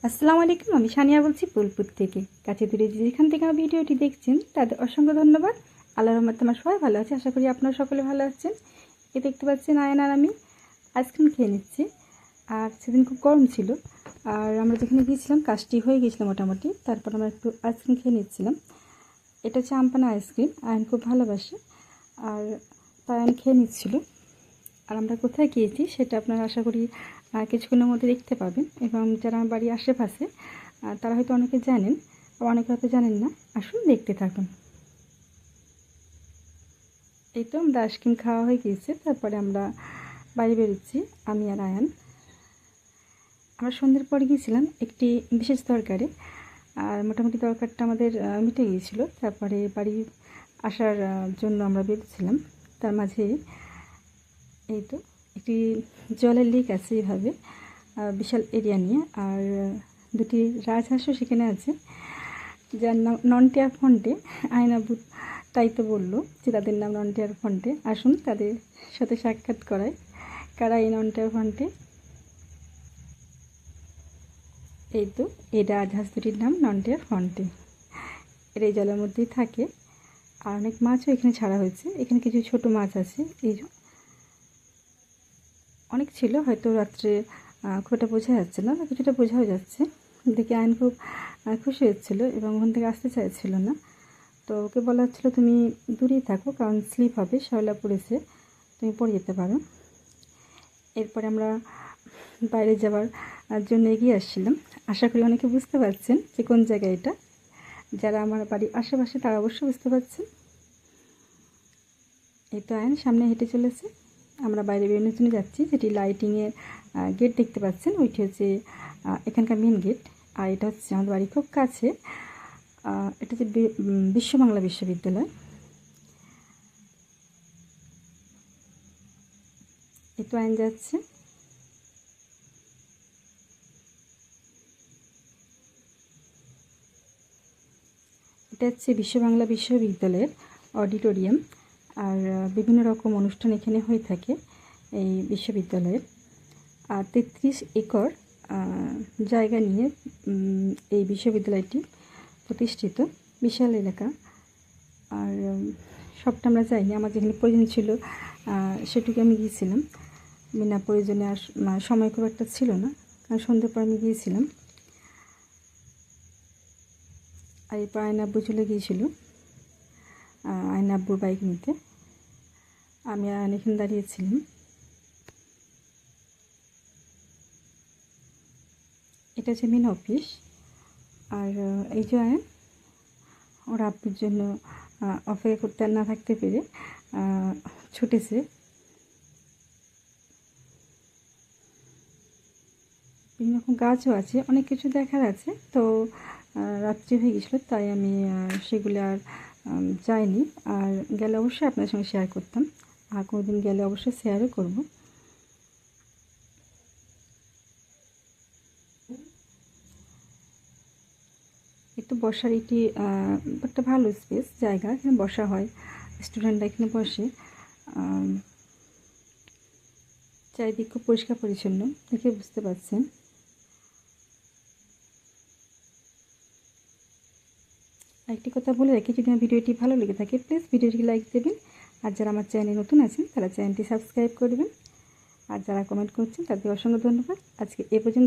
আসসালামু আলাইকুম। আমি সানিয়া বলছি বোলপুর থেকে। কাছে দূরে যেখান থেকে আমার ভিডিওটি দেখছেন তাদের অসংখ্য ধন্যবাদ। আল্লাহর রহমতে আমার সবাই ভালো আছে, আশা করি আপনারা সকলে ভালো আছেন। এ দেখতে পাচ্ছেন আয়ন আর আমি আইসক্রিম খেয়ে নিচ্ছি। আর সেদিন খুব গরম ছিল, আর আমরা যেখানে গিয়েছিলাম কাজটি হয়ে গিয়েছিল মোটামুটি, তারপর আমরা একটু আইসক্রিম খেয়ে নিচ্ছিলাম। এটা হচ্ছে আমপানা আইসক্রিম, আয়ন খুব ভালোবাসে, আর তাই আয়ন খেয়ে নিচ্ছিল। আর আমরা কোথায় গিয়েছি সেটা আপনারা আশা করি কিছুক্ষণের মধ্যে দেখতে পাবেন। এবং যারা আমার বাড়ির আশেপাশে তারা হয়তো অনেকে জানেন, অনেকে হয়তো জানেন না। আসুন দেখতে থাকুন। এই তো আমরা আইসক্রিম খাওয়া হয়ে গিয়েছে, তারপরে আমরা বাইরে বেরোচ্ছি আমি আর আয়ান। আমরা সন্ধ্যের পরে গিয়েছিলাম একটি বিশেষ দরকারে, আর মোটামুটি দরকারটা আমাদের মিটে গিয়েছিলো। তারপরে বাড়ি আসার জন্য আমরা বেরোচ্ছিলাম। তার মাঝে এই তো একটি জলের লেক আছে এইভাবে বিশাল এরিয়া নিয়ে, আর দুটি রাজহাঁসও সেখানে আছে, যার নাম ননটিয়ার ফন্টে। আয়নাবু তাই তো বললো যে তাদের নাম ননটিয়ার ফন্টে। আসুন তাদের সাথে সাক্ষাৎ করায়, কারা এই ননটিয়ার ফন্টে। এই তো এই রাজহাঁস দুটির নাম ননটিয়ার ফন্টে। এর এই জলের মধ্যেই থাকে, আর অনেক মাছও এখানে ছাড়া হয়েছে। এখানে কিছু ছোট মাছ আছে, এই অনেক ছিল, হয়তো রাত্রে খুব একটা বোঝা যাচ্ছে না, কিছুটা বোঝাও যাচ্ছে। দেখে আইন খুব খুশি হচ্ছিলো এবং ওখান থেকে আসতে চাইছিল না। তো ওকে বলা হচ্ছিলো তুমি দূরেই থাকো, কারণ স্লিপ হবে, শ্যাওলা পড়েছে, তুমি পড়ে যেতে পারো। এরপরে আমরা বাইরে যাওয়ার জন্য এগিয়ে আসছিলাম। আশা করি অনেকে বুঝতে পারছেন যে কোন জায়গায় এটা। যারা আমার বাড়ির আশেপাশে তারা অবশ্যই বুঝতে পারছেন। এই তো আইন সামনে হেঁটে চলেছে। আমরা বাইরে বেরোনোর জন্য যাচ্ছি, যেটি লাইটিংয়ের গেট দেখতে পাচ্ছেন, ওইটি হচ্ছে এখানকার মেন গেট। আর এটা হচ্ছে আমাদের বাড়ির খুব কাছে, এটা হচ্ছে বিশ্ব বাংলা বিশ্ববিদ্যালয়। এই তো আইন যাচ্ছে। এটা হচ্ছে বিশ্ব বাংলা বিশ্ববিদ্যালয়ের অডিটোরিয়াম, আর বিভিন্ন রকম অনুষ্ঠান এখানে হয়ে থাকে এই বিশ্ববিদ্যালয়ের। আর 33 একর জায়গা নিয়ে এই বিশ্ববিদ্যালয়টি প্রতিষ্ঠিত, বিশাল এলাকা। আর সবটা আমরা যাইনি, আমার যেখানে প্রয়োজন ছিল সেটুকু আমি গিয়েছিলাম। বিনা প্রয়োজনে আর সময় খুব একটা ছিল না, কারণ সন্ধ্যের পর আমি গিয়েছিলাম। আর এরপর আয়নাব্বু চলে গিয়েছিল আয়নাব্বুর বাইক নিতে। আমি আর এখানে দাঁড়িয়েছিলাম। এটা হচ্ছে মেন অফিস। আর এই যে আয়ন ওর আব্বুর জন্য অপেক্ষা করতে না থাকতে পেরে ছুটেছে। বিভিন্ন রকম গাছও আছে, অনেক কিছু দেখার আছে। তো রাত্রি হয়ে গেছিলো, তাই আমি সেগুলো আর যাইনি। আর গেলে অবশ্যই আপনার সঙ্গে শেয়ার করতাম, আর কোনোদিন গেলে অবশ্যই শেয়ারও করব। একটু বসার এটি একটা ভালো স্পেস জায়গা, এখানে বসা হয়, স্টুডেন্টরা এখানে বসে। চারিদিক খুব পরিষ্কার পরিচ্ছন্ন, দেখে বুঝতে পারছেন। একটি কথা বলে রাখি, যদি আমার ভিডিওটি ভালো লেগে থাকে প্লিজ ভিডিওটিকে লাইক দেবেন, আর যারা আমার চ্যানেলে নতুন আছেন তারা চ্যানেলটি সাবস্ক্রাইব করবেন, আর যারা কমেন্ট করছেন তাদের অসংখ্য ধন্যবাদ। আজকে এ পর্যন্ত।